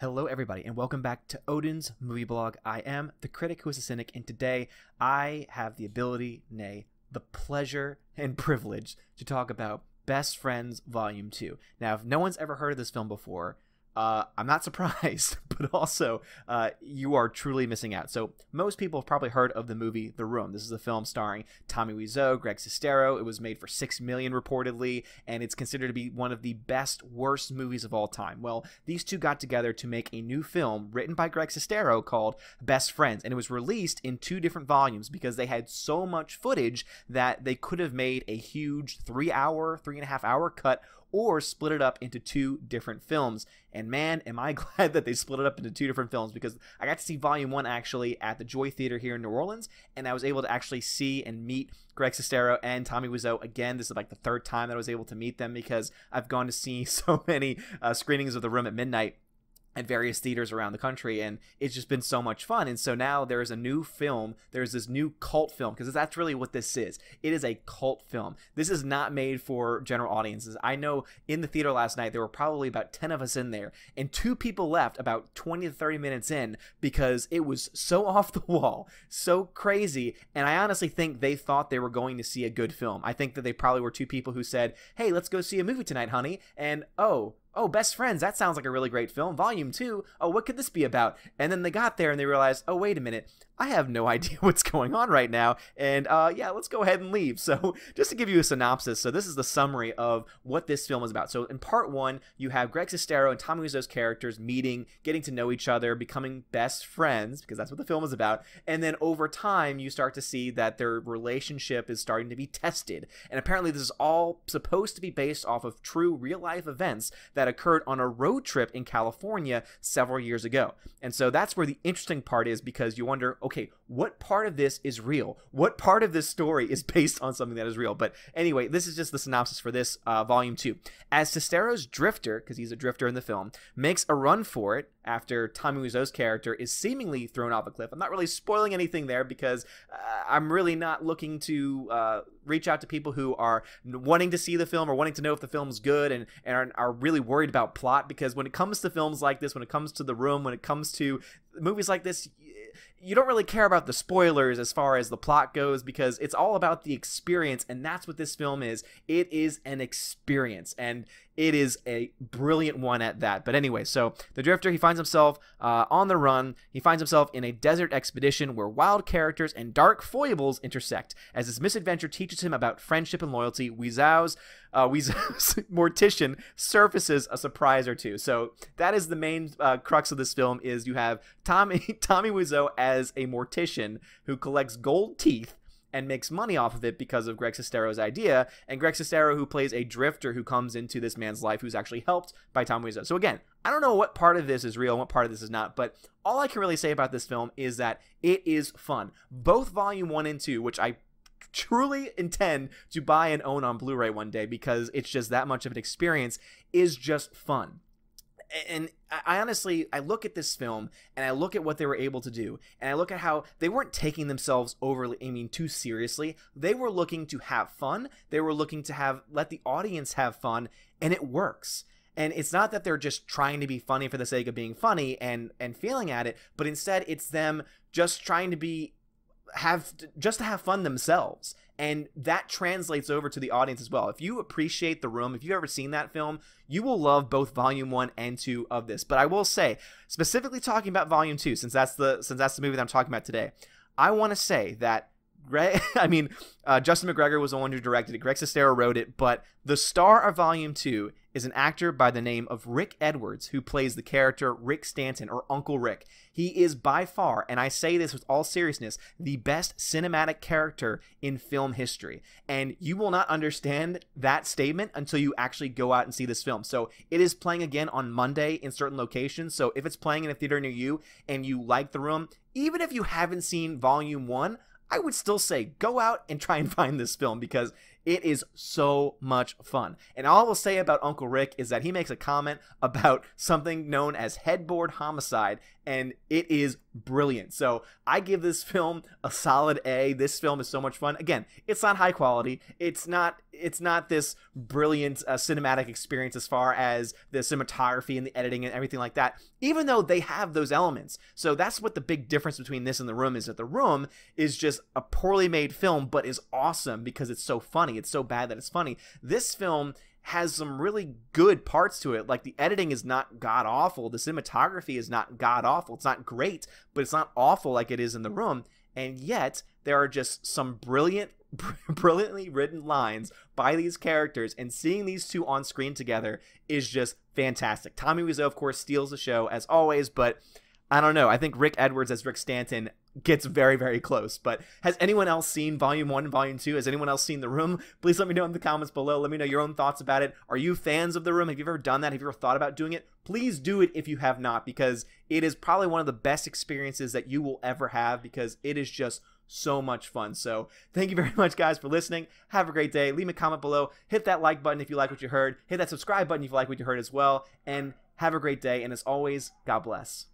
Hello everybody and welcome back to Odin's Movie Blog. I am the critic who is a cynic, and today I have the ability, nay, the pleasure and privilege to talk about Best Friends Volume 2. Now, if no one's ever heard of this film before, I'm not surprised, but also you are truly missing out. So most people have probably heard of the movie The Room. This is a film starring Tommy Wiseau, Greg Sestero. It was made for $6 million reportedly, and it's considered to be one of the best, worst movies of all time. Well, these two got together to make a new film written by Greg Sestero called Best Friends, and it was released in two different volumes because they had so much footage that they could have made a huge 3.5 hour cut or split it up into two different films. And man, am I glad that they split it up into two different films, because I got to see Volume 1 actually at the Joy Theater here in New Orleans, and I was able to actually see and meet Greg Sestero and Tommy Wiseau again. This is like the third time that I was able to meet them, because I've gone to see so many screenings of The Room at midnight at various theaters around the country, and it's just been so much fun. And so now there's a new film, there's this new cult film, because that's really what this is. It is a cult film. This is not made for general audiences. I know in the theater last night there were probably about 10 of us in there, and 2 people left about 20 to 30 minutes in because it was so off the wall, so crazy. And I honestly think they thought they were going to see a good film. I think that they probably were 2 people who said, "Hey, let's go see a movie tonight, honey," and oh, Best Friends, that sounds like a really great film. Volume 2, oh, what could this be about? And then they got there and they realized, oh, wait a minute, I have no idea what's going on right now, and yeah, let's go ahead and leave. So just to give you a synopsis, so this is the summary of what this film is about. So in part 1, you have Greg Sestero and Tommy Wiseau's characters meeting, getting to know each other, becoming best friends, because that's what the film is about, and then over time, you start to see that their relationship is starting to be tested, and apparently this is all supposed to be based off of true real-life events that occurred on a road trip in California several years ago. And so that's where the interesting part is, because you wonder, okay, what part of this is real? What part of this story is based on something that is real? But anyway, this is just the synopsis for this Volume 2. As Sestero's drifter, because he's a drifter in the film, makes a run for it after Tommy Wiseau's character is seemingly thrown off a cliff. I'm not really spoiling anything there, because I'm really not looking to reach out to people who are wanting to see the film or wanting to know if the film's good and are really worried about plot, because when it comes to films like this, when it comes to The Room, when it comes to movies like this, you don't really care about the spoilers as far as the plot goes, because it's all about the experience, and that's what this film is. It is an experience, and it is a brilliant one at that. But anyway, so the drifter, he finds himself on the run. He finds himself in a desert expedition where wild characters and dark foibles intersect. As his misadventure teaches him about friendship and loyalty, Wiseau's mortician surfaces a surprise or two. So that is the main crux of this film, is you have Tommy Wiseau as a mortician who collects gold teeth and makes money off of it because of Greg Sestero's idea, and Greg Sestero, who plays a drifter who comes into this man's life, who's actually helped by Tommy Wiseau. So again, I don't know what part of this is real and what part of this is not, but all I can really say about this film is that it is fun. Both Volume 1 and 2, which I truly intend to buy and own on Blu-ray one day, because it's just that much of an experience, is just fun. And I honestly, I look at this film and I look at what they were able to do, and I look at how they weren't taking themselves too seriously. They were looking to have fun. They were looking to let the audience have fun, and it works. And it's not that they're just trying to be funny for the sake of being funny and feeling at it, but instead it's them just trying to have fun themselves. And that translates over to the audience as well. If you appreciate The Room, if you've ever seen that film, you will love both Volume 1 and 2 of this. But I will say, specifically talking about Volume 2, since that's the movie that I'm talking about today, I want to say that Justin McGregor was the one who directed it. Greg Sestero wrote it, but the star of Volume 2 is an actor by the name of Rick Edwards, who plays the character Rick Stanton, or Uncle Rick. He is by far, and I say this with all seriousness, the best cinematic character in film history. And you will not understand that statement until you actually go out and see this film. So it is playing again on Monday in certain locations. So if it's playing in a theater near you and you like The Room, even if you haven't seen Volume 1, I would still say go out and try and find this film, because It is so much fun. And all I will say about Uncle Rick is that he makes a comment about something known as headboard homicide, and it is brilliant. So I give this film a solid A. This film is so much fun. Again, it's not high quality. It's not this brilliant cinematic experience as far as the cinematography and the editing and everything like that, even though they have those elements. So that's what the big difference between this and The Room is, that The Room is just a poorly made film, but is awesome because it's so funny. It's so bad that it's funny. This film has some really good parts to it. Like, the editing is not god awful. The cinematography is not god awful. It's not great, but it's not awful like it is in The Room. And yet there are just some brilliantly written lines by these characters, and seeing these two on screen together is just fantastic. Tommy Wiseau, of course, steals the show as always, but I don't know. I think Rick Edwards as Rick Stanton gets very, very close. But has anyone else seen Volume 1 and Volume 2? Has anyone else seen The Room? Please let me know in the comments below. Let me know your own thoughts about it. Are you fans of The Room? Have you ever done that? Have you ever thought about doing it? Please do it if you have not, because it is probably one of the best experiences that you will ever have, because it is just so much fun. So thank you very much, guys, for listening. Have a great day. Leave me a comment below. Hit that like button if you like what you heard. Hit that subscribe button if you like what you heard as well. And have a great day. And as always, God bless.